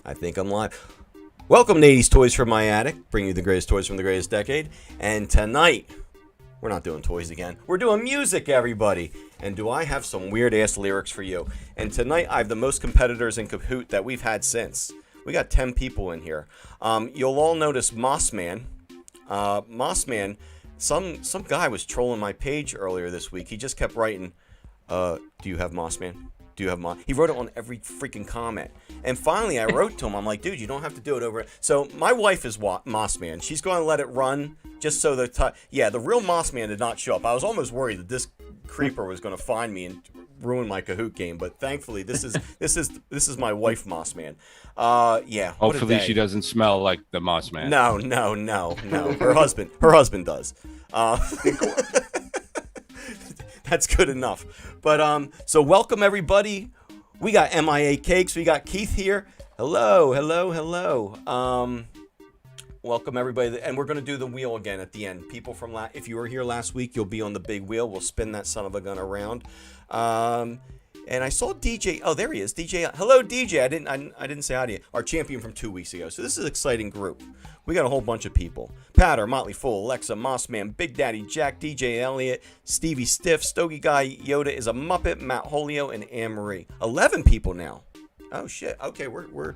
I think I'm live. Welcome to 80's Toys from My Attic, bringing you the greatest toys from the greatest decade. And tonight, we're not doing toys again. We're doing music, everybody. And do I have some weird-ass lyrics for you? And tonight, I have the most competitors in Kahoot that we've had since. We got 10 people in here. You'll all notice Mossman. Mossman, some guy was trolling my page earlier this week. He just kept writing, do you have Mossman? Do you have Moss? He wrote it on every freaking comment. And finally, I wrote to him. I'm like, dude, you don't have to do it over. So my wife is Mossman. She's going to let it run just so the real Mossman did not show up. I was almost worried that this creeper was going to find me and ruin my Kahoot game, but thankfully this is my wife Mossman. Yeah. Hopefully she doesn't smell like the Mossman. No. Her husband does. That's good enough. But so welcome everybody. We got MIA Cakes. We got Keith here. Hello. Welcome everybody, and we're gonna do the wheel again at the end. People from if you were here last week, you'll be on the big wheel. We'll spin that son of a gun around. And I saw DJ. Oh, there he is, DJ. Hello, DJ. I didn't say hi to you. Our champion from 2 weeks ago. So this is an exciting group. We got a whole bunch of people. Patter, Motley Fool, Alexa, Mossman, Big Daddy Jack, DJ Elliott, Stevie Stiff, Stogie Guy, Yoda is a Muppet, Matt Holio, and Anne Marie. 11 people now. Oh shit. Okay, we're.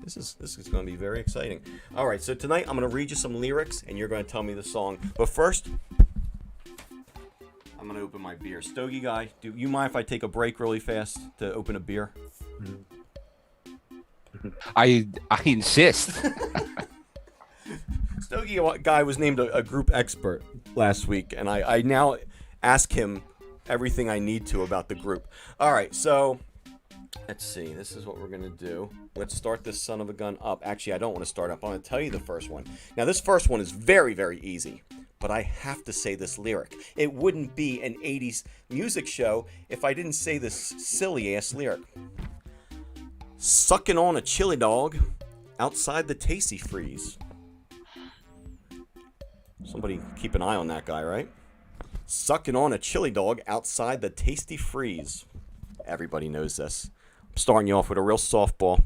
This is going to be very exciting. All right, so tonight I'm going to read you some lyrics, and you're going to tell me the song. But first, I'm going to open my beer. Stogie Guy, do you mind if I take a break really fast to open a beer? I insist. Stogie Guy was named a group expert last week, and I now ask him everything I need to about the group. All right, so let's see. This is what we're going to do. Let's start this son of a gun up. Actually, I don't want to start up. I'm going to tell you the first one. Now, this first one is very, very easy, but I have to say this lyric. It wouldn't be an 80s music show if I didn't say this silly-ass lyric. Sucking on a chili dog outside the Tasty Freeze. Somebody keep an eye on that guy, right? Sucking on a chili dog outside the Tasty Freeze. Everybody knows this. I'm starting you off with a real softball.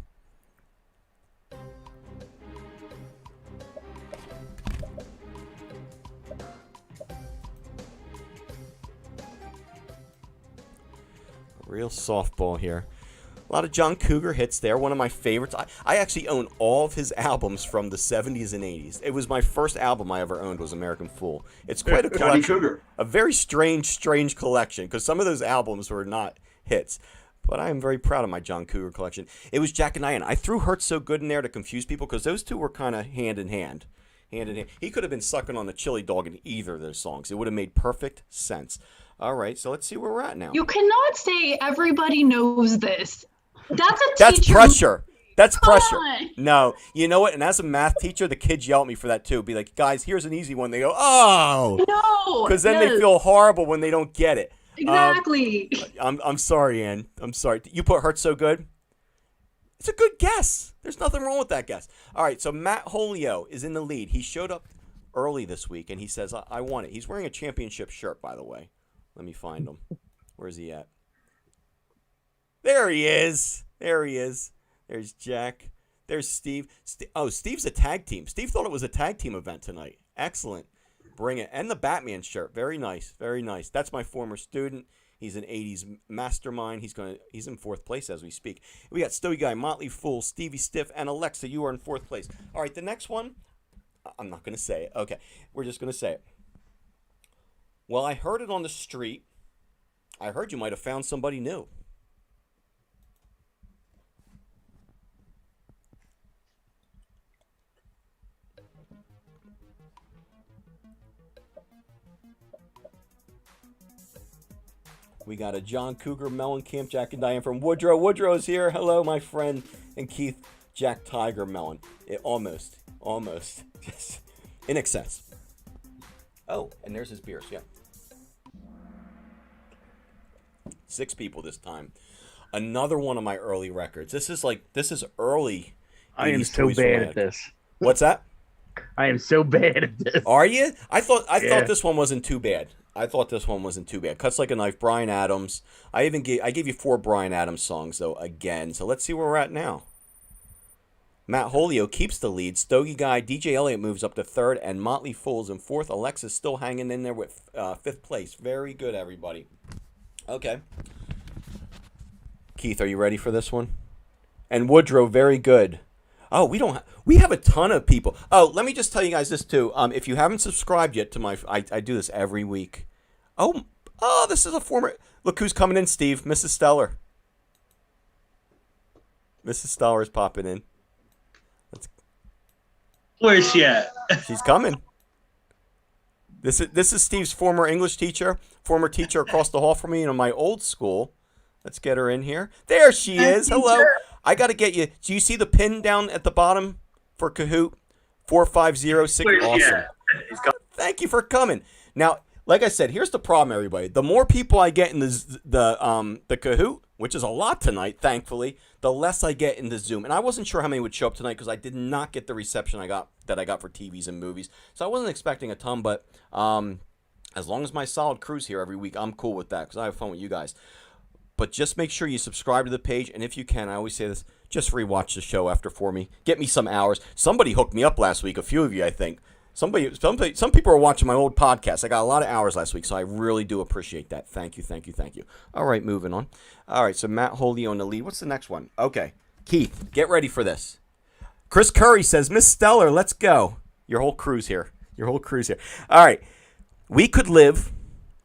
Real softball here. A lot of John Cougar hits there. One of my favorites. I actually own all of his albums from the 70s and 80s. It was my first album I ever owned was American Fool. It's quite a collection. Johnny Cougar. A very strange collection because some of those albums were not hits. But I am very proud of my John Cougar collection. It was Jack and Diane. I threw Hurt So Good in there to confuse people because those two were kind of hand in hand. He could have been sucking on the chili dog in either of those songs. It would have made perfect sense. All right, so let's see where we're at now. You cannot say everybody knows this. That's pressure. That's Come pressure. on. No, you know what? And as a math teacher, the kids yell at me for that too. Be like, guys, here's an easy one. They go, oh, No. because then they feel horrible when they don't get it. Exactly. I'm sorry, Ann. I'm sorry. You put Hurt So Good? It's a good guess. There's nothing wrong with that guess. All right, so Matt Holio is in the lead. He showed up early this week, and he says, I won it. He's wearing a championship shirt, by the way. Let me find him. Where's he at? There he is. There's Jack. There's Steve. Steve's a tag team. Steve thought it was a tag team event tonight. Excellent. Bring it. And the Batman shirt. Very nice. That's my former student. He's an 80s mastermind. He's in fourth place as we speak. We got Stogie Guy, Motley Fool, Stevie Stiff, and Alexa. You are in fourth place. All right, the next one, I'm not going to say it. Okay, we're just going to say it. Well, I heard it on the street. I heard you might have found somebody new. We got a John Cougar, Mellencamp, Jack and Diane from Woodrow. Woodrow's here. Hello, my friend. And Keith, Jack Tiger Mellon. Almost. Just in excess. Oh, and there's his beers, yeah. 6 people this time. Another one of my early records. This is early. I am so bad at this. What's that? I am so bad at this. Are you? I thought this one wasn't too bad. Cuts Like a Knife, Bryan Adams. I gave you 4 Bryan Adams songs though again. So let's see where we're at now. Matt Holio keeps the lead. Stogie Guy, DJ Elliott moves up to third, and Motley Fool's in fourth. Alexa's still hanging in there with fifth place. Very good, everybody. Okay. Keith, are you ready for this one? And Woodrow, very good. Oh, we have a ton of people. Oh, let me just tell you guys this too. If you haven't subscribed yet to my, I do this every week. Oh, this is a former. Look who's coming in, Steve. Mrs. Stellar. Mrs. Stellar is popping in. Where's she at? She's coming. This is Steve's former English teacher, former teacher across the hall from me in my old school. Let's get her in here. There she is. Hello. I got to get you. Do you see the pin down at the bottom for Kahoot? 4506. Awesome. Thank you for coming. Now, like I said, here's the problem, everybody. The more people I get in the Kahoot, which is a lot tonight, thankfully, the less I get in the Zoom. And I wasn't sure how many would show up tonight because I did not get the reception I got for TVs and movies. So I wasn't expecting a ton, but as long as my solid crew's here every week, I'm cool with that because I have fun with you guys. But just make sure you subscribe to the page, and if you can, I always say this, just rewatch the show after for me. Get me some hours. Somebody hooked me up last week, a few of you, I think. Some people are watching my old podcast. I got a lot of hours last week, so I really do appreciate that. Thank you, thank you, thank you. All right, moving on. All right, so Matt Holio in the lead. What's the next one? Okay, Keith, get ready for this. Chris Curry says, Miss Stellar, let's go. Your whole crew's here. All right, we could live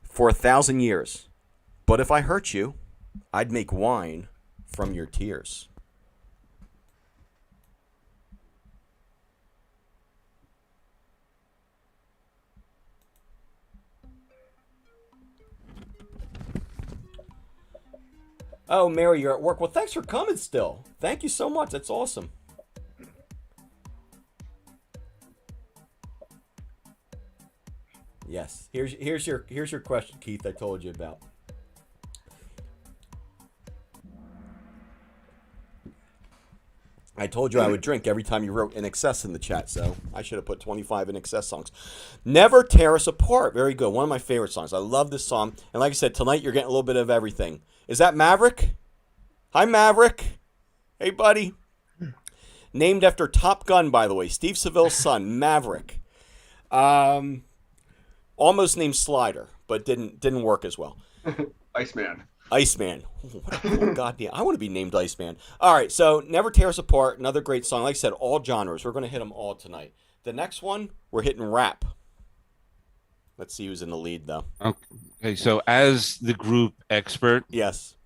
for 1,000 years, but if I hurt you, I'd make wine from your tears. Oh, Mary, you're at work. Well, thanks for coming still. Thank you so much. That's awesome. Yes. Here's your question, Keith, I told you about. I told you I would drink every time you wrote In Excess in the chat, so I should have put 25 In Excess songs. Never Tear Us Apart. Very good. One of my favorite songs. I love this song. And like I said, tonight you're getting a little bit of everything. Is that Maverick? Hi, Maverick. Hey, buddy. Named after Top Gun, by the way. Steve Seville's son, Maverick. Almost named Slider, but didn't work as well. Iceman. Oh, what a cool goddamn. I want to be named Iceman. All right, so Never Tear Us Apart, another great song. Like I said, all genres. We're going to hit them all tonight. The next one, we're hitting rap. Let's see who's in the lead, though. Okay, so as the group expert, yes,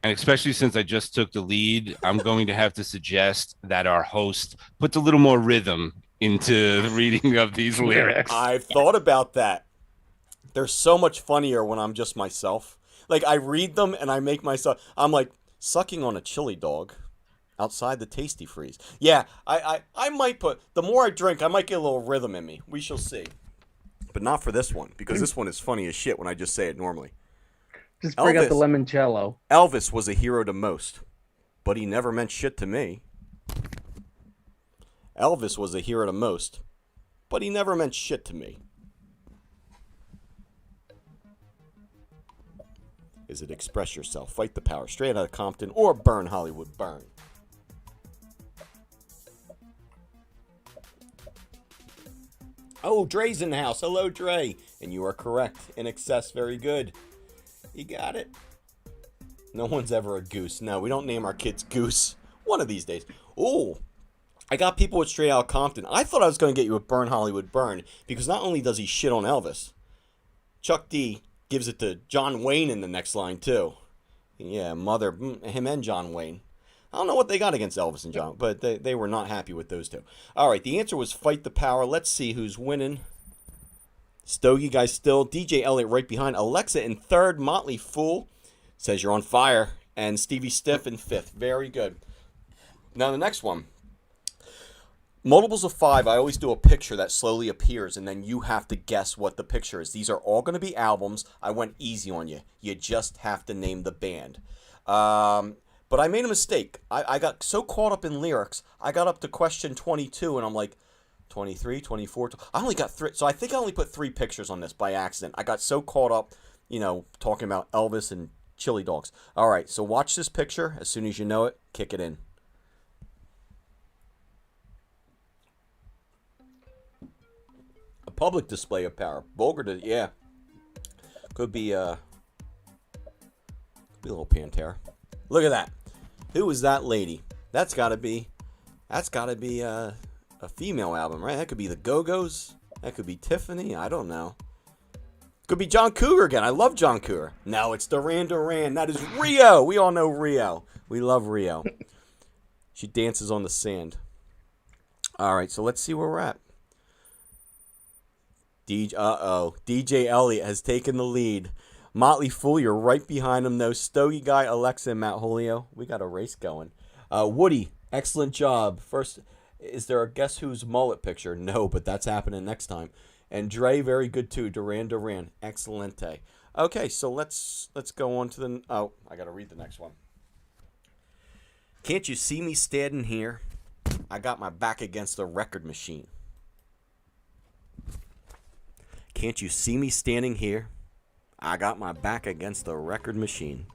and especially since I just took the lead, I'm going to have to suggest that our host puts a little more rhythm into the reading of these lyrics. I've thought about that. They're so much funnier when I'm just myself. Like, I read them and I make myself, I'm like, sucking on a chili dog outside the Tasty Freeze. Yeah, I might put, the more I drink, I might get a little rhythm in me. We shall see. But not for this one, because this one is funny as shit when I just say it normally. Just bring out the limoncello. Elvis was a hero to most, but he never meant shit to me. Elvis was a hero to most, but he never meant shit to me. Is it Express Yourself, Fight the Power, Straight Outta Compton, or Burn Hollywood Burn? Oh, Dre's in the house. Hello, Dre. And you are correct. In Excess, very good. You got it. No one's ever a goose. No, we don't name our kids Goose. One of these days. Ooh, I got people with Straight Outta Compton. I thought I was going to get you with Burn Hollywood Burn, because not only does he shit on Elvis, Chuck D gives it to John Wayne in the next line, too. Yeah, him and John Wayne. I don't know what they got against Elvis and John, but they were not happy with those two. All right, the answer was Fight the Power. Let's see who's winning. Stogie Guy still. DJ Elliott right behind. Alexa in third. Motley Fool says you're on fire. And Stevie Stiff in fifth. Very good. Now the next one. Multiples of 5, I always do a picture that slowly appears, and then you have to guess what the picture is. These are all going to be albums. I went easy on you. You just have to name the band. But I made a mistake. I got so caught up in lyrics, I got up to question 22, and I'm like, 23, 24. I only got 3. So I think I only put 3 pictures on this by accident. I got so caught up, talking about Elvis and chili dogs. All right, so watch this picture. As soon as you know it, kick it in. Public display of power. Vulgar, yeah. Could be a little Pantera. Look at that. Who is that lady? That's got to be a female album, right? That could be the Go-Go's. That could be Tiffany. I don't know. Could be John Cougar again. I love John Cougar. No, it's Duran Duran. That is Rio. We all know Rio. We love Rio. She dances on the sand. All right, so let's see where we're at. DJ Elliott has taken the lead. Motley Fool, you're right behind him, though. Stogie Guy, Alexa, and Matt Holio. We got a race going. Woody, excellent job. First, is there a Guess Who's mullet picture? No, but that's happening next time. And Dre, very good too. Duran Duran, excelente. Okay, so let's go on to the. Oh, I gotta read the next one. Can't you see me standing here? I got my back against the record machine. Can't you see me standing here? I got my back against the record machine.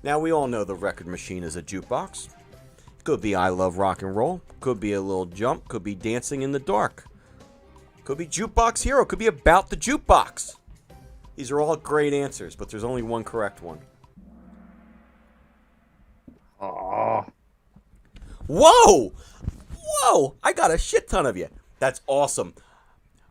Now we all know the record machine is a jukebox. Could be I Love Rock and Roll. Could be a little jump. Could be Dancing in the Dark. Could be Jukebox Hero. Could be About the Jukebox. These are all great answers, but there's only one correct one. Oh. Whoa! Whoa! I got a shit ton of you. That's awesome.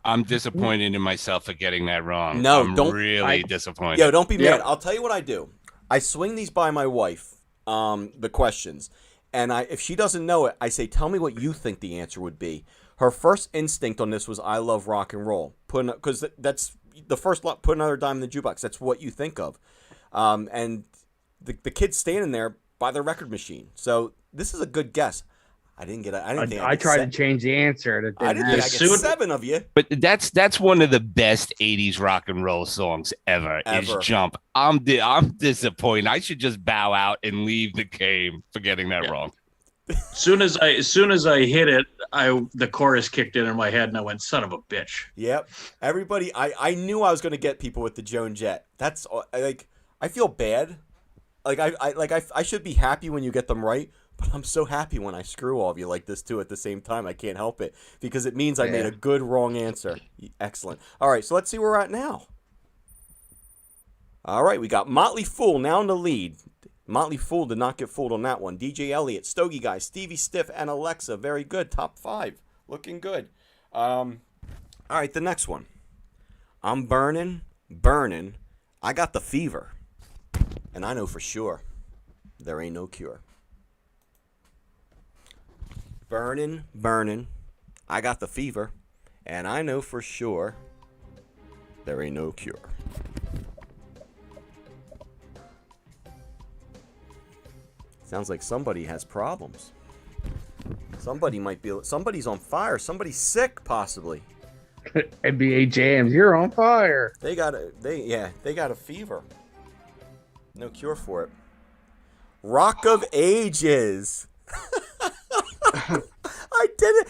I'm disappointed in myself for getting that wrong. No, I'm don't. really disappointed. Yo, don't be mad. I'll tell you what I do. I swing these by my wife, the questions. And if she doesn't know it, I say, tell me what you think the answer would be. Her first instinct on this was, I love rock and roll. Because that's the first lot, put another dime in the jukebox. That's what you think of. And the kid's standing there by the record machine. So this is a good guess. I didn't get. I tried to change the answer. I didn't think I get 7 of you. But that's one of the best 80s rock and roll songs ever. Is Jump. I'm disappointed. I should just bow out and leave the game for getting that wrong. As soon as I hit it, the chorus kicked in my head and I went, son of a bitch. Yep. Everybody, I knew I was going to get people with the Joan Jett. That's like, I feel bad. Like I should be happy when you get them right. But I'm so happy when I screw all of you like this, too, at the same time. I can't help it because it means I made a good wrong answer. Excellent. All right, so let's see where we're at now. All right, we got Motley Fool now in the lead. Motley Fool did not get fooled on that one. DJ Elliott, Stogie Guy, Stevie Stiff, and Alexa. Very good. Top 5. Looking good. All right, the next one. I'm burning. I got the fever. And I know for sure there ain't no cure. Burning, I got the fever, and I know for sure there ain't no cure. Sounds like somebody has problems. Somebody's on fire. Somebody's sick, possibly. NBA Jams, you're on fire. They got a fever. No cure for it. Rock of Ages. I did it.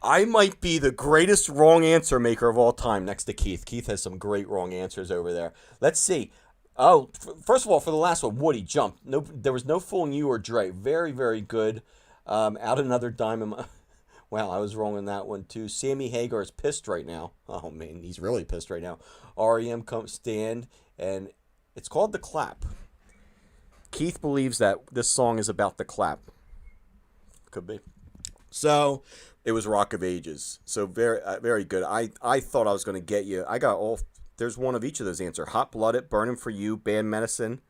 I might be the greatest wrong answer maker of all time next to Keith. Keith has some great wrong answers over there. Let's see. Oh, first of all, for the last one, Woody, Jump. No, there was no fooling you or Dre. Very, very good. Out another dime. Wow, I was wrong on that one, too. Sammy Hagar is pissed right now. Oh, man, he's really pissed right now. REM comes stand, and it's called The Clap. Keith believes that this song is about the clap. Could be. So, it was Rock of Ages. So, very very good. I thought I was going to get you. I got all. There's one of each of those answers. Hot Blooded, Burning for You, Band Medicine.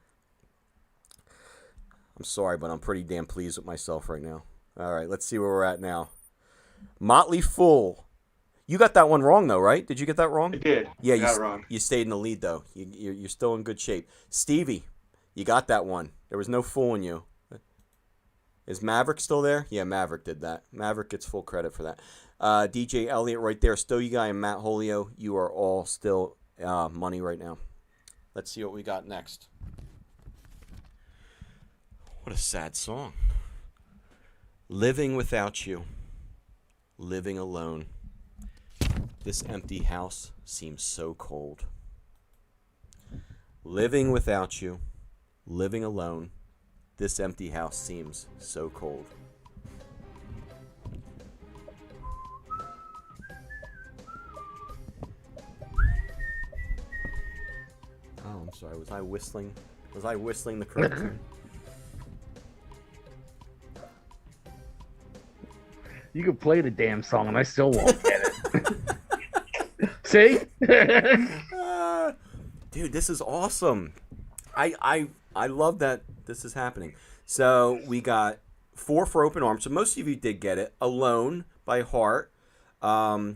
I'm sorry, but I'm pretty damn pleased with myself right now. All right, let's see where we're at now. Motley Fool. You got that one wrong, though, right? Did you get that wrong? I did. Yeah, you got it wrong. You stayed in the lead, though. You're still in good shape. Stevie, you got that one. There was no fooling you. Is Maverick still there? Yeah, Maverick did that. Maverick gets full credit for that. DJ Elliott right there. Stogie Guy and Matt Holio, you are all still money right now. Let's see what we got next. What a sad song. Living without you. Living alone. This empty house seems so cold. Living without you. Living alone. This empty house seems so cold. Oh, I'm sorry. Was I whistling? Was I whistling the correct tune? You could play the damn song and I still won't get it. See? Dude, this is awesome. I love that this is happening. So we got 4 for Open Arms. So most of you did get it. Alone by Heart.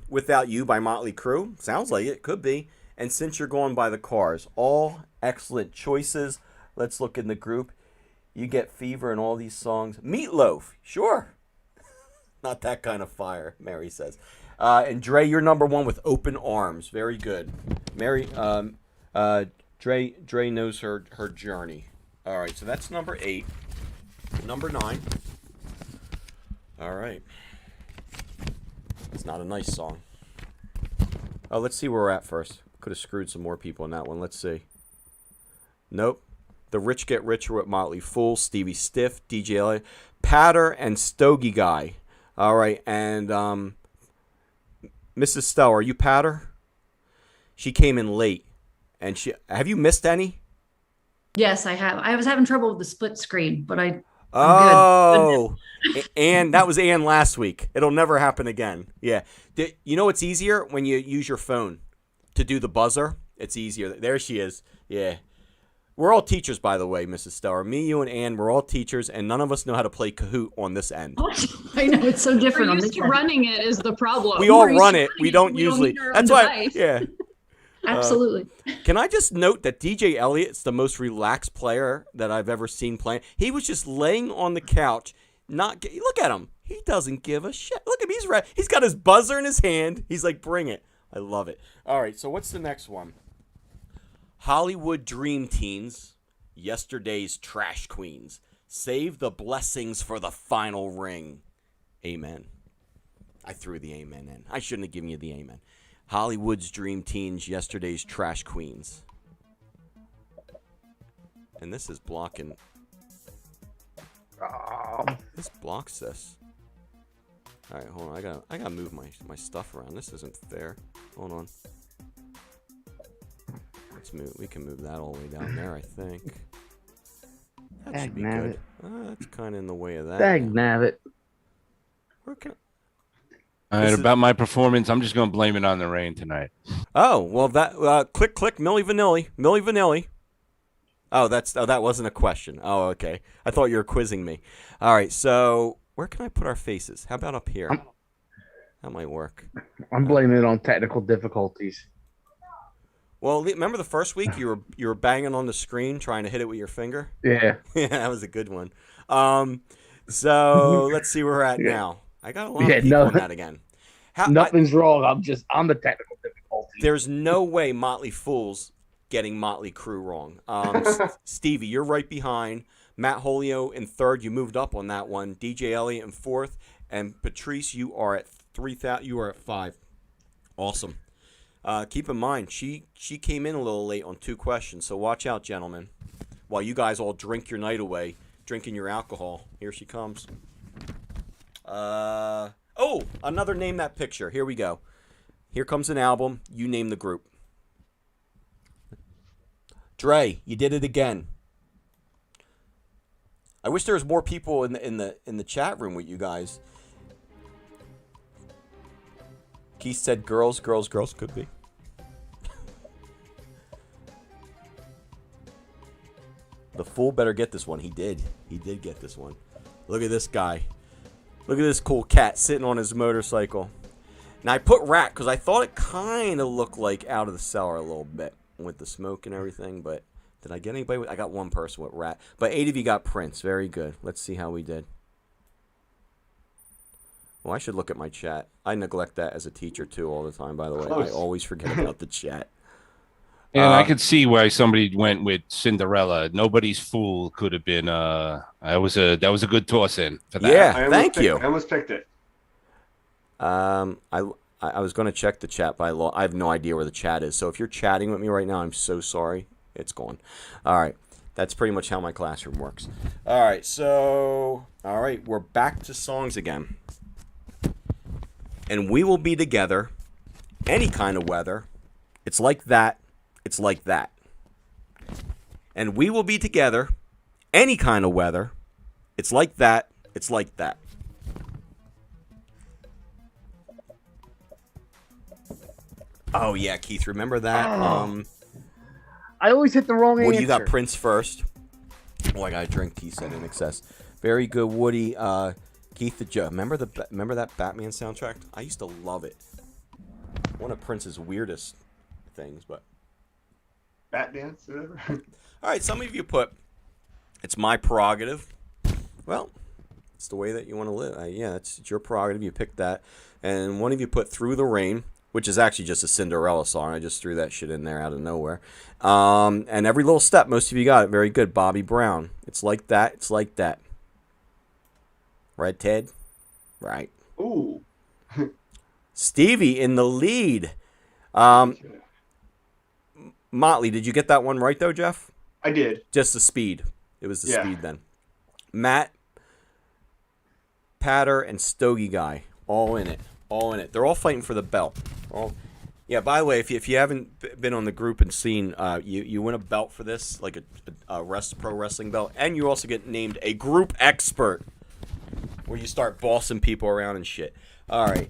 Without You by Motley Crue. Sounds like it. Could be. And Since You're Gone by The Cars. All excellent choices. Let's look in the group. You get Fever and all these songs. Meatloaf. Sure. Not that kind of fire, Mary says. And Dre, you're number 1 with Open Arms. Very good. Mary, Dre knows her journey. All right, so that's number 8. Number 9. All right. It's not a nice song. Oh, let's see where we're at first. Could have screwed some more people in that one. Let's see. Nope. The Rich Get Richer with Motley Fool, Stevie Stiff, DJ Elliott, Patter, and Stogie Guy. All right, and Mrs. Stowe, are you Patter? She came in late, and have you missed any? Yes, I have. I was having trouble with the split screen, but I'm Oh, and that was Ann last week. It'll never happen again. Yeah, you know what's easier when you use your phone to do the buzzer? It's easier. There she is. Yeah. We're all teachers, by the way, Mrs. Stower. Me, you, and Ann, we're all teachers, and none of us know how to play Kahoot on this end. I know, it's so different on We're this used to end. running it is the problem. We all We're used run to it. We running don't we usually. need our own That's why. device. Yeah. Absolutely. Can I just note that DJ Elliott's the most relaxed player that I've ever seen playing? He was just laying on the couch. Look at him. He doesn't give a shit. Look at him. He's ready. He's got his buzzer in his hand. He's like, bring it. I love it. All right. So what's the next one? Hollywood Dream Teens. Yesterday's Trash Queens. Save the blessings for the final ring. Amen. I threw the amen in. I shouldn't have given you the amen. Hollywood's Dream Teens, Yesterday's Trash Queens. And this is blocking. Oh, This blocks this. All right, hold on. I gotta move my stuff around. This isn't fair. Hold on. Let's move. We can move that all the way down there, I think. That should be good. That's kind of in the way of that. Dagnabbit. Where can? All right, about my performance, I'm just going to blame it on the rain tonight. Oh, well, that click, Milli Vanilli. Oh, that wasn't a question. Oh, okay. I thought you were quizzing me. All right, so where can I put our faces? How about up here? That might work. I'm blaming it on technical difficulties. Well, remember the first week you were banging on the screen trying to hit it with your finger? Yeah. Yeah, that was a good one. So let's see where we're at now. I got a lot of people on that again. Nothing's wrong. I'm the technical difficulty. There's no way Motley Fool's getting Motley Crue wrong. Stevie, you're right behind. Matt Holio in 3rd. You moved up on that one. DJ Elliott in 4th. And Patrice, you are at 3,000. You are at 5. Awesome. Keep in mind, she came in a little late on 2 questions, so watch out, gentlemen. While you guys all drink your night away, drinking your alcohol. Here she comes. Another Name That Picture. Here we go. Here comes an album. You name the group. Dre, you did it again. I wish there was more people in the chat room with you guys. Keith said girls could be. The fool better get this one. He did. He did get this one. Look at this guy. Look at this cool cat sitting on his motorcycle. Now, I put Rat because I thought it kind of looked like Out of the Cellar a little bit with the smoke and everything, but did I get anybody? I got one person with Rat. But 8 of you got Prince. Very good. Let's see how we did. Well, I should look at my chat. I neglect that as a teacher, too, all the time, by the way. I always forget about the chat. And I could see why somebody went with Cinderella. Nobody's Fool could have been. That was a good toss in for that. Yeah, thank you. I almost picked it. I was going to check the chat, but I have no idea where the chat is. So if you're chatting with me right now, I'm so sorry. It's gone. All right. That's pretty much how my classroom works. All right. So, we're back to songs again. And we will be together any kind of weather. It's like that. It's like that. And we will be together, any kind of weather. It's like that. It's like that. Oh, yeah, Keith, remember that? I always hit the wrong answer. Woody, you got Prince first. Oh, I got a drink, Keith said, in excess. Very good, Woody. Keith the Joe. Remember that Batman soundtrack? I used to love it. One of Prince's weirdest things, but... Bat dance, whatever. All right, some of you put, it's my prerogative. Well, it's the way that you want to live. Yeah, it's your prerogative. You picked that. And one of you put Through the Rain, which is actually just a Cinderella song. I just threw that shit in there out of nowhere. And Every Little Step, most of you got it. Very good. Bobby Brown. It's like that. It's like that. Right, Ted? Right. Ooh. Stevie in the lead. Motley, did you get that one right, though, Jeff? I did. Just the speed. It was the Yeah. speed then. Matt, Patter, and Stogie Guy. All in it. All in it. They're all fighting for the belt. Yeah, by the way, if you haven't been on the group and seen, you win a belt for this, like a pro wrestling belt, and you also get named a group expert, where you start bossing people around and shit. All right.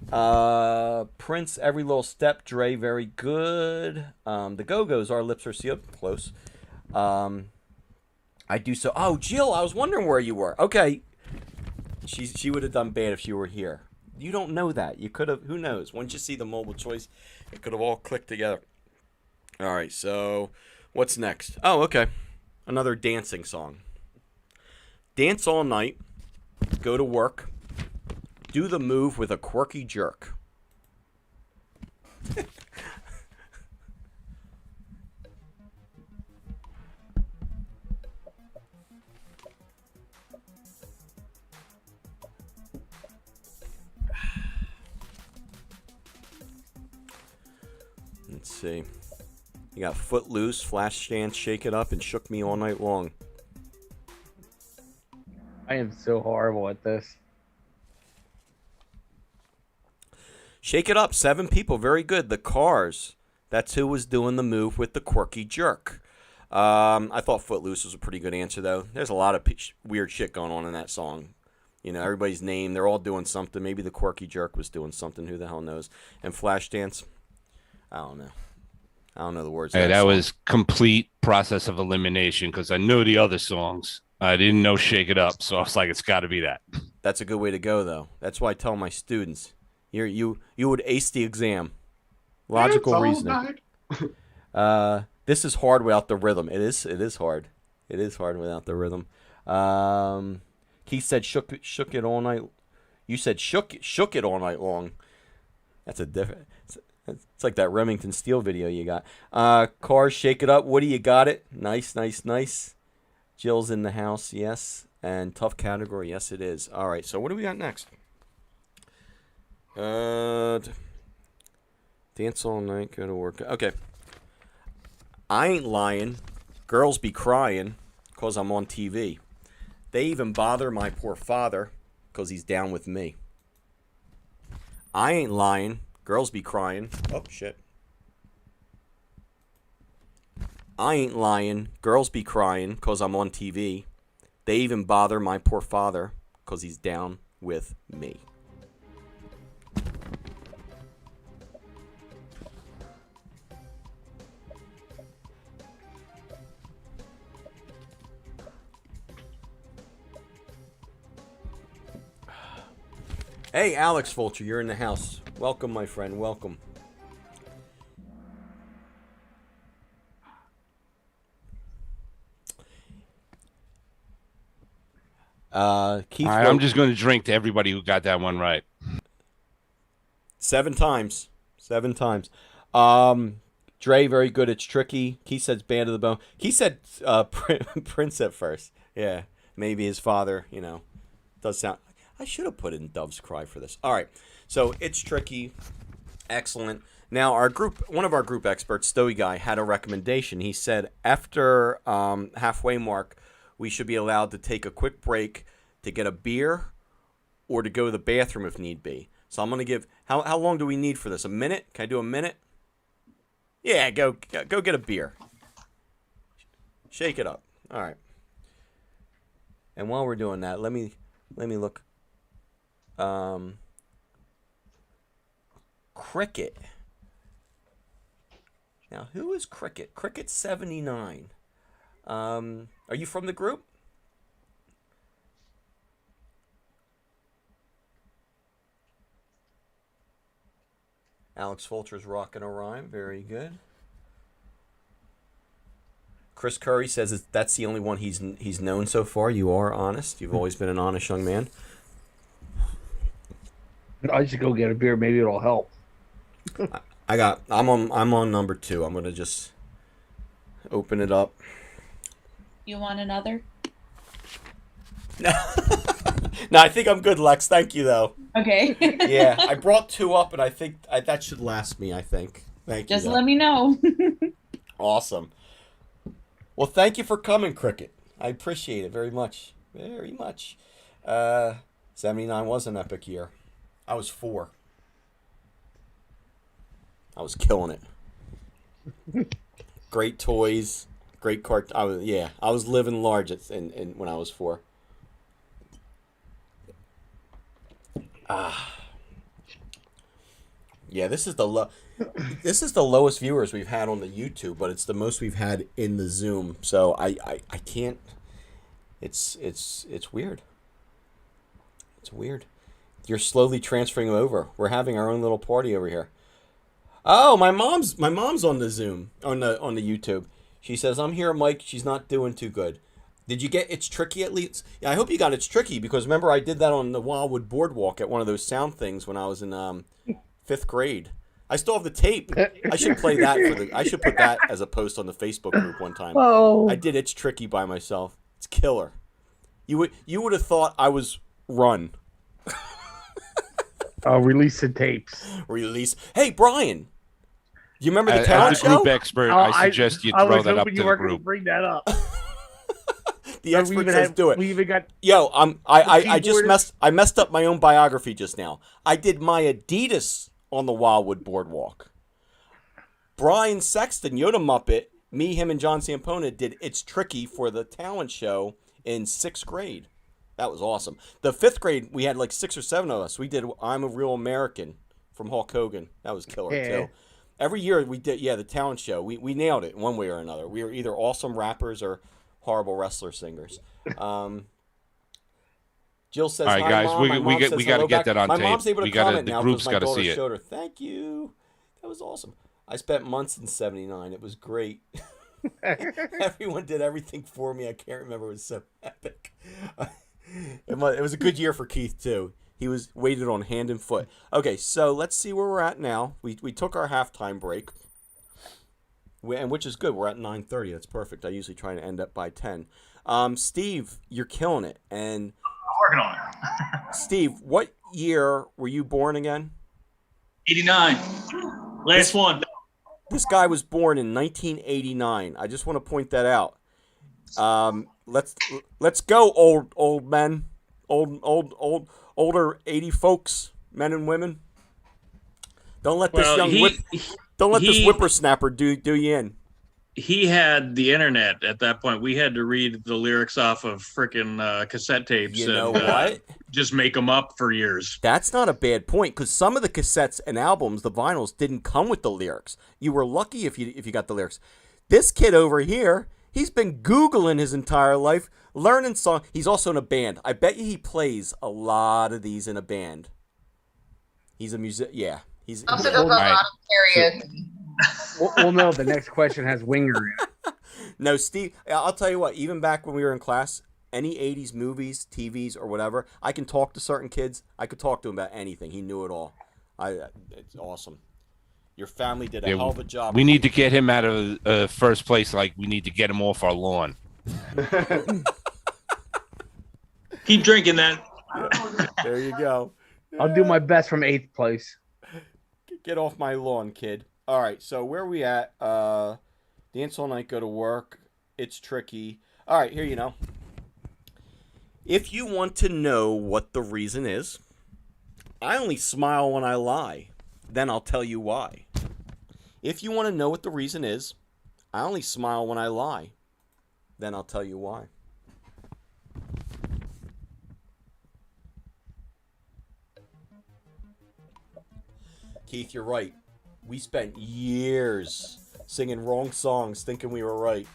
Prince, Every Little Step. Dre, very good. The Go-Go's, Our Lips Are Sealed. Close. I Do So. Oh, Jill, I was wondering where you were. Okay. She would have done bad if she were here. You don't know that. You could have. Who knows? Once you see the multiple choice, it could have all clicked together. All right. So, what's next? Oh, okay. Another dancing song. Dance all night. Go to work. Do the move with a quirky jerk. Let's see. You got Footloose, Flashdance, Shake It Up, and Shook Me All Night Long. I am so horrible at this. Shake It Up, 7 people, very good. The Cars, that's who was doing the move with the quirky jerk. I thought Footloose was a pretty good answer, though. There's a lot of weird shit going on in that song. You know, everybody's name, they're all doing something. Maybe the quirky jerk was doing something. Who the hell knows? And Flashdance, I don't know. I don't know the words. Hey, that was complete process of elimination because I know the other songs. I didn't know Shake It Up, so I was like, it's got to be that. That's a good way to go, though. That's why I tell my students, you would ace the exam. Logical reasoning. This is hard without the rhythm. It is hard. It is hard without the rhythm. Keith said shook it all night. You said shook it all night long. That's a different. It's like that Remington Steel video you got. Cars, Shake It Up. Woody, you got it. Nice. Jill's in the house, yes. And tough category, yes it is. All right, so what do we got next? Dance all night, go to work. Okay. I ain't lying. Girls be crying because I'm on TV. They even bother my poor father because he's down with me. I ain't lying. Girls be crying. Oh, shit. I ain't lying. Girls be crying because I'm on TV. They even bother my poor father because he's down with me. Hey, Alex Fulcher, you're in the house. Welcome, my friend. Welcome. Keith, All right, I'm just going to drink to everybody who got that one right. 7 times. 7 times. Dre, very good. It's tricky. Keith said Band of the Bone. Keith said Prince at first. Yeah, maybe his father, does sound... I should have put in Dove's Cry for this. All right, so it's tricky. Excellent. Now, one of our group experts, Stowy Guy, had a recommendation. He said after halfway mark, we should be allowed to take a quick break to get a beer or to go to the bathroom if need be. So I'm going to give... How long do we need for this? A minute? Can I do a minute? Yeah, go get a beer. Shake it up. All right. And while we're doing that, let me look. Cricket. Now, who is Cricket? Cricket 79. Are you from the group? Alex Fulcher's rocking a rhyme. Very good. Chris Curry says that's the only one he's known so far. You are honest. You've always been an honest young man. I should go get a beer. Maybe it'll help. I'm on number 2. I'm gonna just open it up. You want another? No, I think I'm good, Lex. Thank you, though. Okay. Yeah, I brought 2 up, and I think that should last me. I think. Thank you. Just let me know. Awesome. Well, thank you for coming, Cricket. I appreciate it very much. Very much. 79 was an epic year. I was 4. I was killing it. Great toys, great cart. I was living large when I was 4. Yeah, this is the lowest viewers we've had on the YouTube, but it's the most we've had in the Zoom. So I can't. It's weird. It's weird. You're slowly transferring over. We're having our own little party over here. Oh, my mom's on the Zoom on the YouTube. She says, "I'm here, Mike." She's not doing too good. Did you get It's Tricky at least? Yeah, I hope you got It's Tricky, because remember I did that on the Wildwood Boardwalk at one of those sound things when I was in 5th grade. I still have the tape. I should play that I should put that as a post on the Facebook group one time. Oh. I did It's Tricky by myself. It's killer. You would have thought I was Run. Release the tapes. Release. Hey, Brian. Do you remember the As talent a group show? expert, I suggest you throw that up to the group. Bring that up. The expert says do it. We even got. Yo, I just messed up my own biography just now. I did my Adidas on the Wildwood Boardwalk. Brian Sexton, Yoda Muppet, me, him, and John Sampona did It's Tricky for the talent show in 6th grade. That was awesome. The 5th grade, we had like 6 or 7 of us. We did I'm a Real American from Hulk Hogan. That was killer, too. Every year we did, the talent show. We nailed it one way or another. We were either awesome rappers or horrible wrestler singers. Jill says, all right, hi, guys, Mom. we got to get that on my tape. Mom's able to comment now the group's because my got to daughter see it. showed her. Thank you. That was awesome. I spent months in 79. It was great. Everyone did everything for me. I can't remember. It was so epic. It was a good year for Keith, too. He was waited on hand and foot. Okay, so let's see where we're at now. We took our halftime break, and which is good. We're at 9:30. That's perfect. I usually try to end up by 10. Steve, you're killing it. And I'm working on it. Steve, what year were you born again? 89. Last one. This guy was born in 1989. I just want to point that out. Let's go, old men, older 80 folks, men and women. Don't let this this whippersnapper do you in. He had the internet at that point. We had to read the lyrics off of frickin' cassette tapes. You know what? Just make them up for years. That's not a bad point, because some of the cassettes and albums, the vinyls, didn't come with the lyrics. You were lucky if you got the lyrics. This kid over here, he's been Googling his entire life, learning songs. He's also in a band. I bet you he plays a lot of these in a band. He's a musician. Yeah. He's also does a lot of karaoke. Well, no, the next question has Winger in it. No, Steve, I'll tell you what, even back when we were in class, any 80s movies, TVs, or whatever, I can talk to certain kids. I could talk to him about anything. He knew it all. It's awesome. Your family did a hell of a job. We need to get him out of first place. Like, we need to get him off our lawn. Keep drinking that. There you go. I'll do my best from 8th place. Get off my lawn, kid. All right, so where are we at? Dance all night, go to work. It's tricky. All right, here you know. If you want to know what the reason is, I only smile when I lie. Then I'll tell you why. If you want to know what the reason is, I only smile when I lie. Then I'll tell you why. Keith, you're right. We spent years singing wrong songs thinking we were right.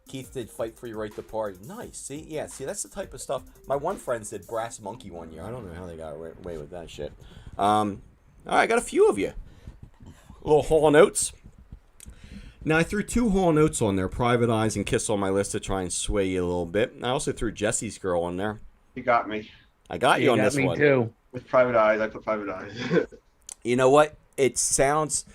Keith did Fight for Your Right to Party. Nice. See? Yeah, see, that's the type of stuff. My one friend did Brass Monkey one year. I don't know how they got away with that shit. All right, I got a few of you. Little Hall Notes. Now, I threw 2 Hall Notes on there, Private Eyes and Kiss on my list to try and sway you a little bit. I also threw Jesse's Girl on there. You got me. I got you on this one. Me too. With Private Eyes, I put Private Eyes. You know what? It sounds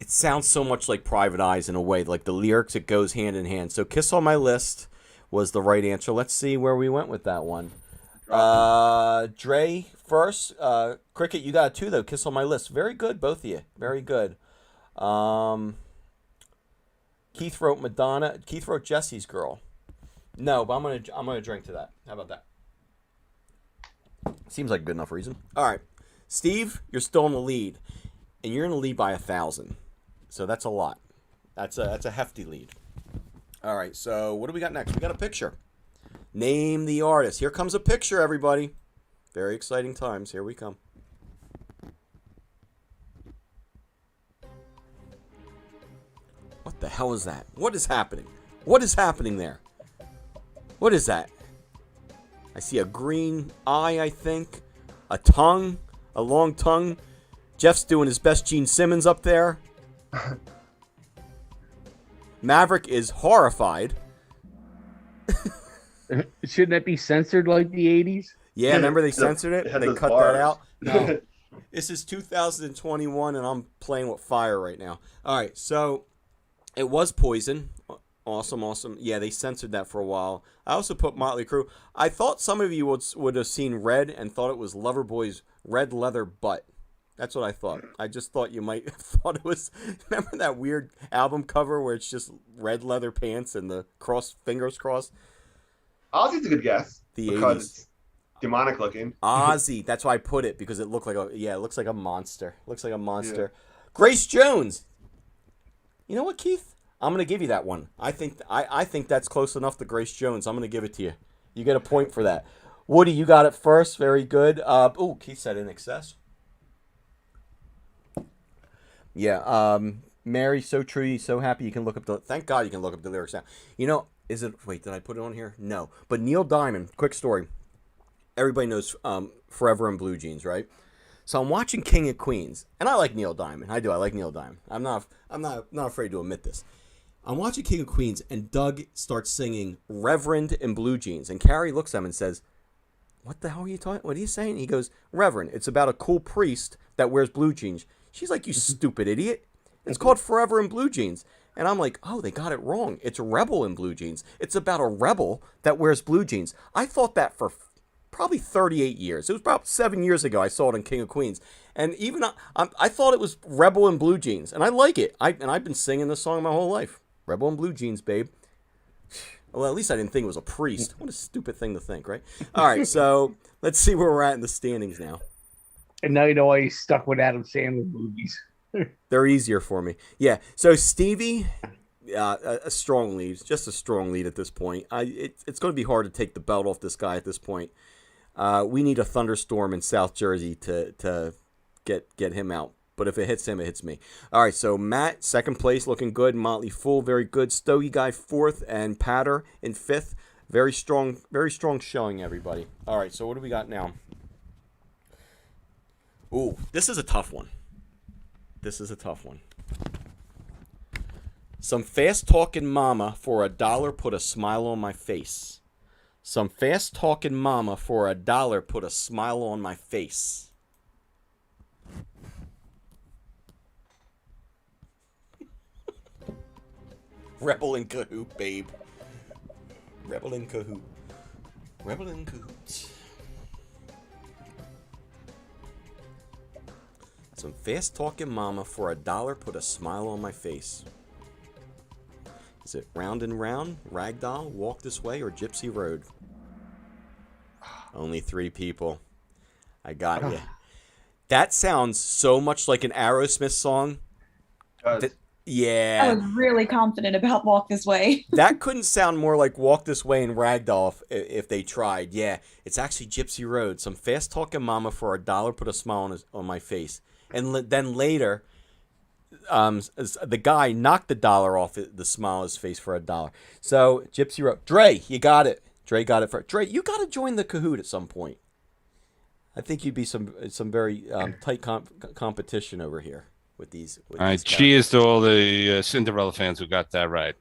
so much like Private Eyes in a way. Like the lyrics, it goes hand in hand. So Kiss on my list was the right answer. Let's see where we went with that one. Dre first. Cricket, you got 2 though. Kiss on my list. Very good, both of you. Very good. Keith wrote Madonna. Keith wrote Jesse's Girl. No, but I'm gonna drink to that. How about that? Seems like a good enough reason. All right, Steve, you're still in the lead, and you're in the lead by 1,000. So that's a lot. That's a hefty lead. All right, so what do we got next? We got a picture. Name the artist. Here comes a picture, everybody. Very exciting times. Here we come. What the hell is that? What is happening? What is happening there? What is that? I see a green eye, I think. A tongue. A long tongue. Jeff's doing his best Gene Simmons up there. Maverick is horrified. Shouldn't that be censored like the 80s? Yeah, remember they censored it? It They those cut bars. that out? No. This is 2021, and I'm playing with fire right now. All right, so it was Poison. Awesome, awesome. Yeah, they censored that for a while. I also put Motley Crue. I thought some of you would have seen Red and thought it was Loverboy's Red Leather Butt. That's what I thought. I just thought you might have thought it was... Remember that weird album cover where it's just red leather pants and the fingers crossed? Ozzy's a good guess. The because 80s. it's demonic looking. Ozzy. That's why I put it, because it looked like it looks like a monster. Looks like a monster. Yeah. Grace Jones. You know what, Keith? I'm going to give you that one. I think that's close enough to Grace Jones. I'm going to give it to you. You get a point for that. Woody, you got it first. Very good. Keith said In Excess. Yeah. Mary, so true. So happy you can look up thank God you can look up the lyrics now. You know, wait, did I put it on here? No. But Neil Diamond, quick story. Everybody knows Forever in Blue Jeans, right? So I'm watching King of Queens, and I like Neil Diamond. I do. I like Neil Diamond. I'm not afraid to admit this. I'm watching King of Queens, and Doug starts singing Reverend in Blue Jeans, and Carrie looks at him and says, "What the hell are you talking? What are you saying?" He goes, "Reverend. It's about a cool priest that wears blue jeans." She's like, "You stupid idiot. It's called Forever in Blue Jeans." And I'm like, "Oh, they got it wrong. It's Rebel in Blue Jeans. It's about a rebel that wears blue jeans." I thought that for probably 38 years. It was about 7 years ago I saw it on King of Queens. And even I thought it was Rebel in Blue Jeans. And I like it. I've been singing this song my whole life. Rebel in Blue Jeans, babe. Well, at least I didn't think it was a priest. What a stupid thing to think, right? All right, so let's see where we're at in the standings now. And now you know why he's stuck with Adam Sandler movies. They're easier for me. Yeah, so Stevie, a strong lead. Just a strong lead at this point. It's going to be hard to take the belt off this guy at this point. We need a thunderstorm in South Jersey to get him out. But if it hits him, it hits me. All right, so Matt, second place, looking good. Motley Fool, very good. Stogie Guy, fourth, and Patter in fifth. Very strong showing, everybody. All right, so what do we got now? Ooh, this is a tough one. Some fast-talking mama for $1 put a smile on my face. Some fast-talking mama for $1 put a smile on my face. Rebel in Cahoot, babe. Rebel in Cahoot. Rebel in Cahoot. Some fast-talking mama for $1 put a smile on my face. Is it Round and Round, Ragdoll, Walk This Way, or Gypsy Road? Only 3 people. I got you. That sounds so much like an Aerosmith song. Yeah. I was really confident about Walk This Way. That couldn't sound more like Walk This Way and Ragdoll if they tried. Yeah, it's actually Gypsy Road. Some fast-talking mama for $1 put a smile on my face. And then later, the guy knocked the dollar off the smile on his face for $1. So, Gypsy Road. Dre, you got it. Dre got it. Dre, you got to join the Kahoot at some point. I think you'd be some very tight competition over here. With these cheers to all the Cinderella fans who got that right.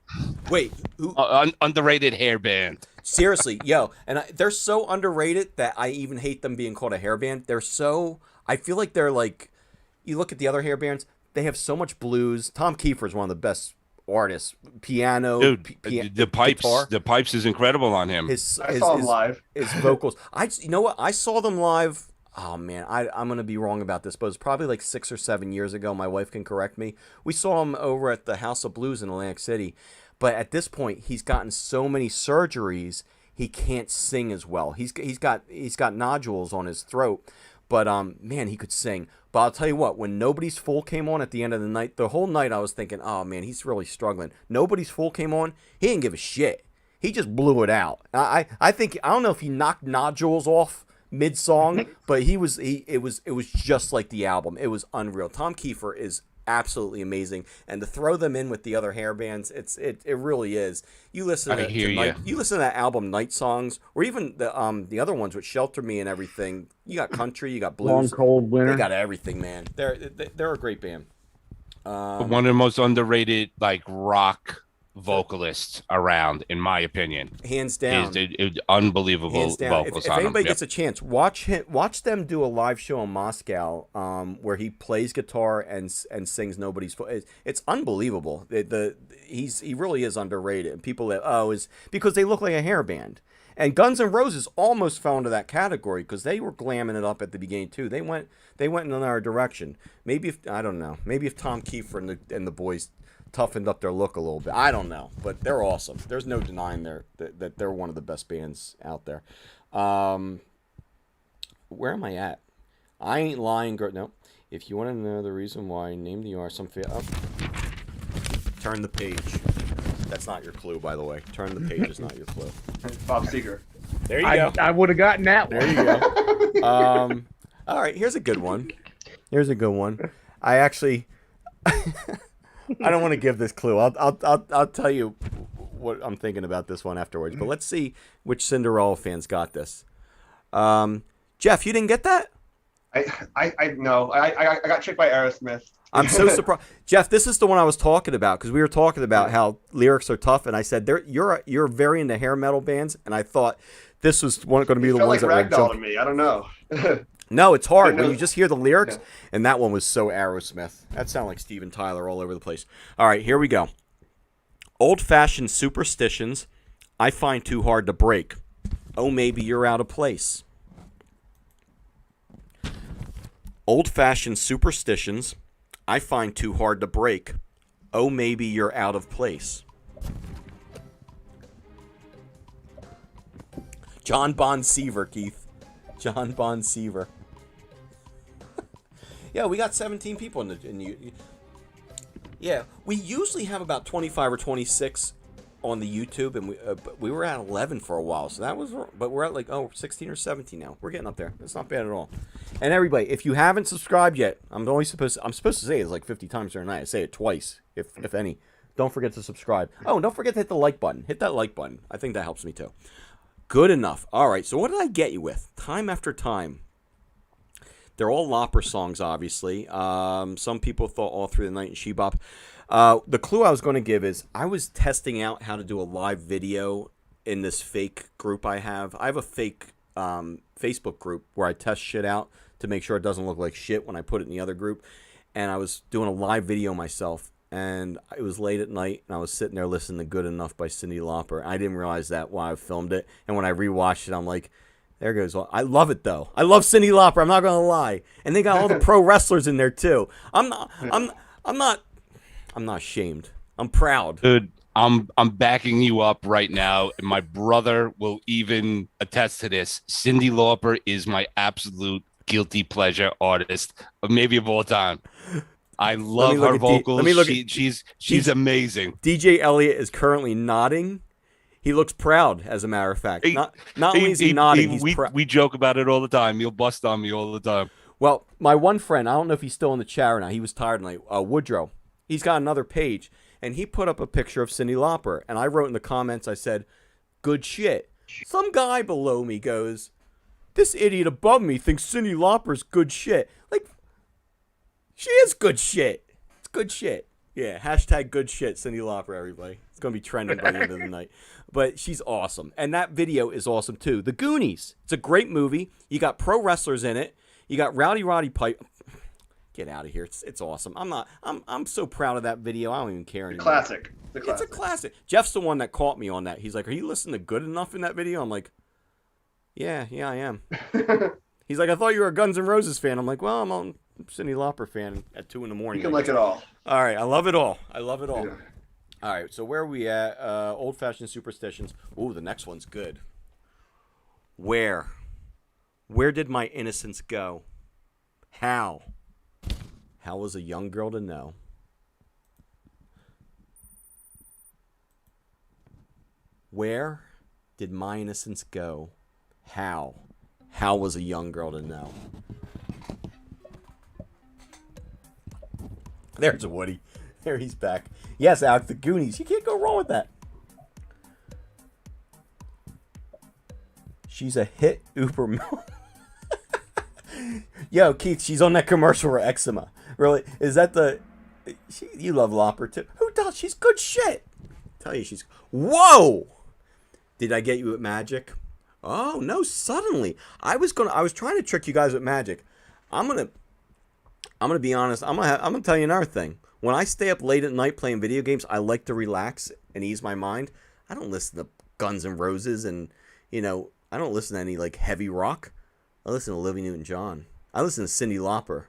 Wait, who? Underrated hairband. Seriously, yo, and they're so underrated that I even hate them being called a hairband. I feel like they're like, you look at the other hairbands, they have so much blues. Tom Kiefer is one of the best artists. Piano, dude, the pipes, guitar. The pipes is incredible on him. I saw him live. His vocals. You know what? I saw them live. Oh, man, I'm going to be wrong about this, but it was probably like 6 or 7 years ago. My wife can correct me. We saw him over at the House of Blues in Atlantic City. But at this point, he's gotten so many surgeries, he can't sing as well. He's got nodules on his throat. But, man, he could sing. But I'll tell you what, when Nobody's Fool came on at the end of the night, the whole night I was thinking, oh, man, he's really struggling. Nobody's Fool came on, he didn't give a shit. He just blew it out. I don't know if he knocked nodules off mid-song, but it was just like the album. It was unreal. Tom Kiefer is absolutely amazing, and to throw them in with the other hair bands, it really is. You listen you listen to that album Night Songs, or even the other ones with Shelter Me and everything. You got country, you got blues, Long Cold Winter. They got everything, man. They're a great band. One of the most underrated like rock vocalists around, in my opinion, hands down. Unbelievable vocals. If anybody gets a chance, watch watch them do a live show in Moscow, where he plays guitar and sings Nobody's Fool. It's unbelievable. He really is underrated. And people is because they look like a hair band. And Guns N' Roses almost fell into that category because they were glamming it up at the beginning too. They went in another direction. Maybe if Tom Kiefer and the boys toughened up their look a little bit. I don't know, but they're awesome. There's no denying that they're one of the best bands out there. Where am I at? I ain't lying, girl. No. If you want to know the reason why, name the artist. Turn the page. That's not your clue, by the way. Turn the page is not your clue. Bob Seger. There you go. I would have gotten that one. There you go. All right, here's a good one. I actually I don't want to give this clue. I'll tell you what I'm thinking about this one afterwards. But let's see which Cinderella fans got this. Jeff, you didn't get that? I know. I got tricked by Aerosmith. I'm so surprised, Jeff. This is the one I was talking about because we were talking about how lyrics are tough, and I said you're very into hair metal bands, and I thought this was going to be the ones like that were Ragdoll to me. I don't know. No, it's hard when you just hear the lyrics, and that one was so Aerosmith. That sounded like Steven Tyler all over the place. All right, here we go. Old-fashioned superstitions I find too hard to break. Oh, maybe you're out of place. Old-fashioned superstitions I find too hard to break. Oh, maybe you're out of place. John Bon Seaver, Keith. John Bon Seaver. Yeah, we got 17 people in the. Yeah, we usually have about 25 or 26 on the YouTube, and we were at 11 for a while, so that was. But we're at 16 or 17 now. We're getting up there. It's not bad at all. And everybody, if you haven't subscribed yet, I'm supposed to say it like 50 times during the night. I say it twice, if any. Don't forget to subscribe. Oh, and don't forget to hit the like button. Hit that like button. I think that helps me too. Good enough. All right, so what did I get you with? Time after time. They're all Lopper songs, obviously. Some people thought All Through the Night and She-Bop. The clue I was going to give is I was testing out how to do a live video in this fake group I have. I have a fake Facebook group where I test shit out to make sure it doesn't look like shit when I put it in the other group. And I was doing a live video myself. And it was late at night, and I was sitting there listening to Good Enough by Cyndi Lauper. I didn't realize that while I filmed it. And when I rewatched it, I'm like, there goes. I love it, though. I love Cyndi Lauper. I'm not going to lie. And they got all the pro wrestlers in there, too. I'm not ashamed. I'm proud. Dude, I'm backing you up right now, and my brother will even attest to this. Cyndi Lauper is my absolute guilty pleasure artist, maybe of all time. I love look her at vocals. let me look She's amazing. DJ Elliott is currently nodding. He looks proud, as a matter of fact. Not only is he nodding, he's proud. We joke about it all the time. He'll bust on me all the time. Well, my one friend, I don't know if he's still in the chat or not. He was tired tonight. Woodrow. He's got another page, and he put up a picture of Cyndi Lauper. And I wrote in the comments, I said, good shit. Some guy below me goes, this idiot above me thinks Cyndi Lauper's good shit. Like, she is good shit. It's good shit. Yeah, hashtag good shit, Cyndi Lauper, everybody. It's going to be trending by the end of the night. But she's awesome. And that video is awesome, too. The Goonies. It's a great movie. You got pro wrestlers in it. You got Rowdy Roddy Piper. Get out of here. It's awesome. I'm so proud of that video. I don't even care anymore. Classic. It's a classic. Jeff's the one that caught me on that. He's like, are you listening to Good Enough in that video? I'm like, yeah, I am. He's like, I thought you were a Guns N' Roses fan. I'm like, well, I'm a Cyndi Lauper fan at 2 in the morning. You can like it all. All right. I love it all. Yeah. All right. So where are we at? Old-fashioned superstitions. Ooh, the next one's good. Where did my innocence go? How was a young girl to know? Where did my innocence go? How was a young girl to know? There's Woody. There he's back. Yes, Alex, the Goonies. You can't go wrong with that. She's a hit Uber. Yo, Keith, she's on that commercial for eczema. Really? Is that the... you love Lauper, too. Who does? She's good shit. Tell you she's... Whoa! Did I get you with magic? Oh, no, suddenly. I was trying to trick you guys with magic. I'm gonna be honest. I'm gonna tell you another thing. When I stay up late at night playing video games, I like to relax and ease my mind. I don't listen to Guns N' Roses and, I don't listen to any, like, heavy rock. I listen to Olivia Newton-John. I listen to Cyndi Lauper.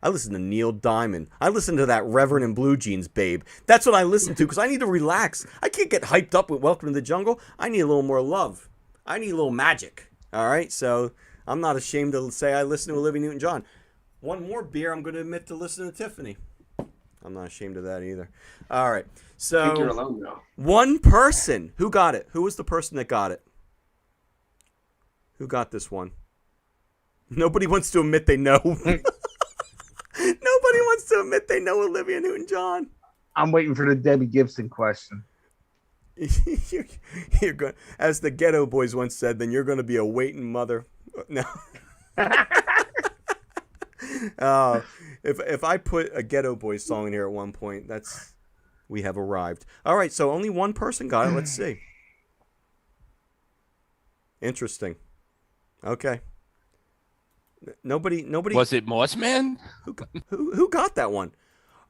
I listen to Neil Diamond. I listen to that Reverend in Blue Jeans, babe. That's what I listen to because I need to relax. I can't get hyped up with Welcome to the Jungle. I need a little more love. I need a little magic. All right? So I'm not ashamed to say I listen to Olivia Newton-John. One more beer, I'm going to admit to listening to Tiffany. I'm not ashamed of that either. All right. So I think you're alone, though. One person. Who got it? Who was the person that got it? Who got this one? Nobody wants to admit they know. Nobody wants to admit they know Olivia Newton-John. I'm waiting for the Debbie Gibson question. You're going, as the Ghetto Boys once said, then you're going to be a waiting mother. No. If I put a Ghetto Boys song in here at one point, we have arrived. All right, so only one person got it. Let's see. Interesting. Okay. Nobody. Was it Mossman? Who got that one?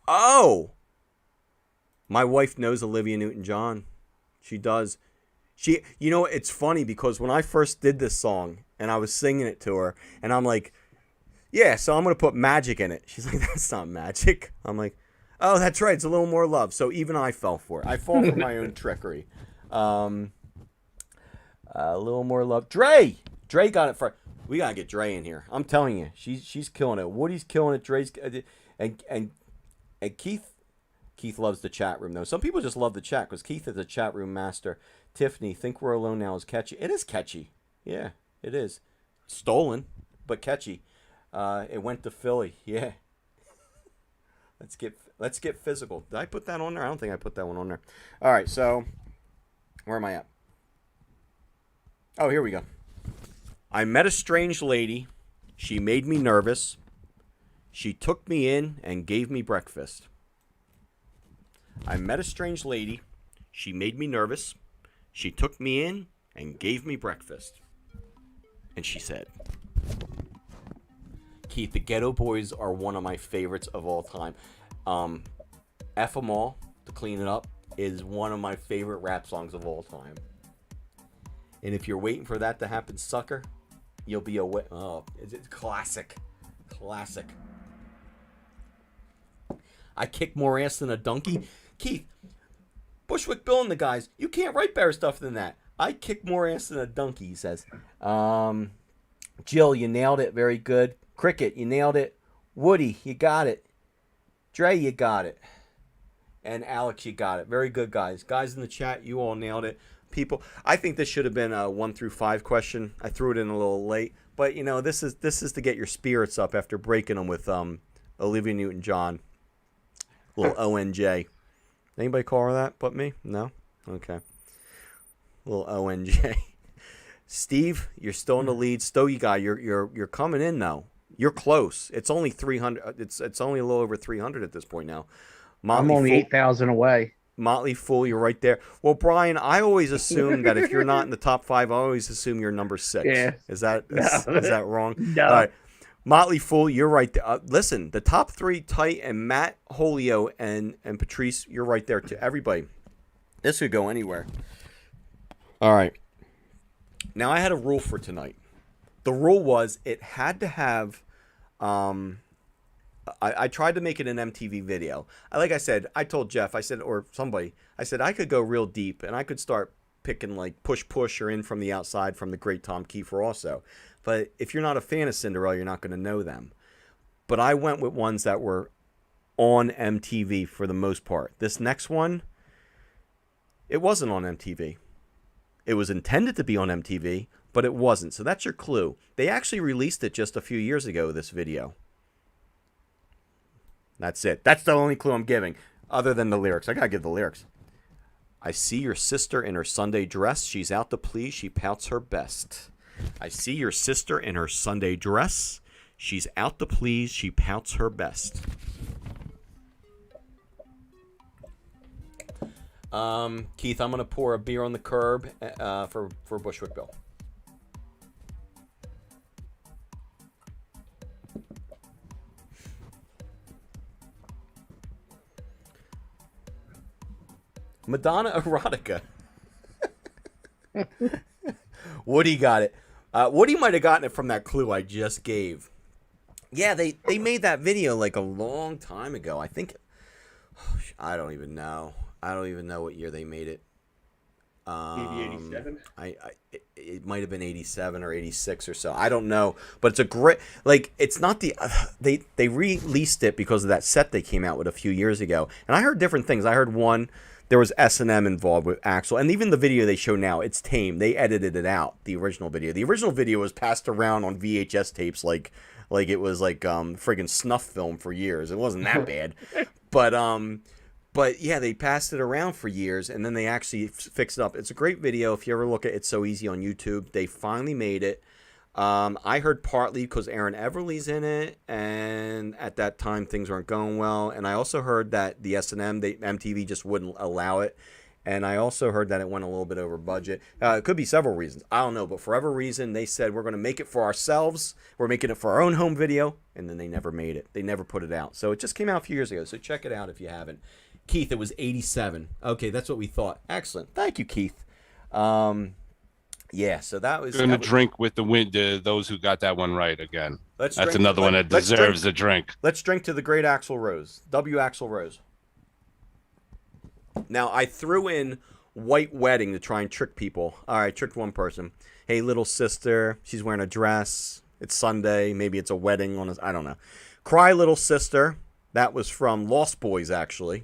Oh, my wife knows Olivia Newton-John. She does. It's funny because when I first did this song and I was singing it to her, and I'm like, yeah, so I'm gonna put magic in it. She's like, that's not magic. I'm like, oh, that's right. It's a little more love. So even I fell for it. I fall for my own trickery. A little more love. Dre got it for. We gotta get Dre in here. I'm telling you, she's killing it. Woody's killing it. Dre's and Keith loves the chat room though. Some people just love the chat because Keith is a chat room master. Tiffany, Think We're Alone Now is catchy. It is catchy. Yeah, it is. Stolen, but catchy. It went to Philly. Yeah. Let's get physical. Did I put that on there? I don't think I put that one on there. All right, so where am I at? Oh, here we go. I met a strange lady. She made me nervous. She took me in and gave me breakfast. I met a strange lady. She made me nervous. She took me in and gave me breakfast. And she said, Keith, the Ghetto Boys are one of my favorites of all time. F 'em All, to clean it up, is one of my favorite rap songs of all time. And if you're waiting for that to happen, sucker, you'll be away. Oh, it's classic. Classic. I kick more ass than a donkey. Keith, Bushwick Bill and the guys, you can't write better stuff than that. I kick more ass than a donkey, he says. Jill, you nailed it. Very good. Cricket, you nailed it. Woody, you got it. Dre, you got it. And Alex, you got it. Very good, guys. Guys in the chat, you all nailed it. People, I think this should have been a 1 through 5 question. I threw it in a little late, but this is to get your spirits up after breaking them with Olivia Newton-John, little ONJ. Anybody call her that but me? No. Okay. Little ONJ. Steve, you're still in the lead. Stogie guy, you're coming in though. You're close. It's only 300. It's only a little over 300 at this point now. I'm only 8,000 away. Motley Fool, you're right there. Well, Brian, I always assume that if you're not in the top 5, I always assume you're number 6. Yeah. Is that wrong? No. All right. Motley Fool, you're right there. Listen, the top 3 tight, and Matt Holio and Patrice, you're right there too. Everybody, this could go anywhere. All right. Now I had a rule for tonight. The rule was it had to have. I tried to make it an MTV video. Like I said, I told Jeff, I said I could go real deep and I could start picking like Push or In From the Outside from the great Tom Kiefer also. But if you're not a fan of Cinderella, you're not going to know them. But I went with ones that were on MTV for the most part. This next one, it wasn't on MTV. It was intended to be on MTV, but it wasn't. So that's your clue. They actually released it just a few years ago, this video. That's it. That's the only clue I'm giving, other than the lyrics. I got to give the lyrics. I see your sister in her Sunday dress. She's out to please. She pouts her best. I see your sister in her Sunday dress. She's out to please. She pouts her best. Keith, I'm going to pour a beer on the curb for Bushwick Bill. Madonna Erotica. Woody got it. Woody might have gotten it from that clue I just gave. Yeah, they made that video like a long time ago. I think. I don't even know. I don't even know what year they made it. Maybe 87? It might have been 87 or 86 or so. I don't know. But it's a great, like, it's not the, they released it because of that set they came out with a few years ago. And I heard different things. I heard one, there was S&M involved with Axl. And even the video they show now, it's tame. They edited it out, the original video. The original video was passed around on VHS tapes like it was like friggin' snuff film for years. It wasn't that bad. But yeah, they passed it around for years, and then they actually fixed it up. It's a great video. If you ever look at It's So Easy on YouTube, they finally made it. I heard partly because Aaron Everly's in it, and at that time things weren't going well. And I also heard that the S&M, MTV just wouldn't allow it. And I also heard that it went a little bit over budget. It could be several reasons. I don't know. But for whatever reason, they said, we're going to make it for ourselves. We're making it for our own home video. And then they never made it. They never put it out. So it just came out a few years ago. So check it out if you haven't. Keith, it was 87. Okay, that's what we thought. Excellent. Thank you, Keith. Yeah, so that was... Going to drink with the wind, those who got that one right again. That's drink, another one that deserves a drink. Let's drink to the great Axl Rose. W. Axl Rose. Now, I threw in White Wedding to try and trick people. All right, tricked one person. Hey, little sister. She's wearing a dress. It's Sunday. Maybe it's a wedding on I don't know. Cry, Little Sister. That was from Lost Boys, actually.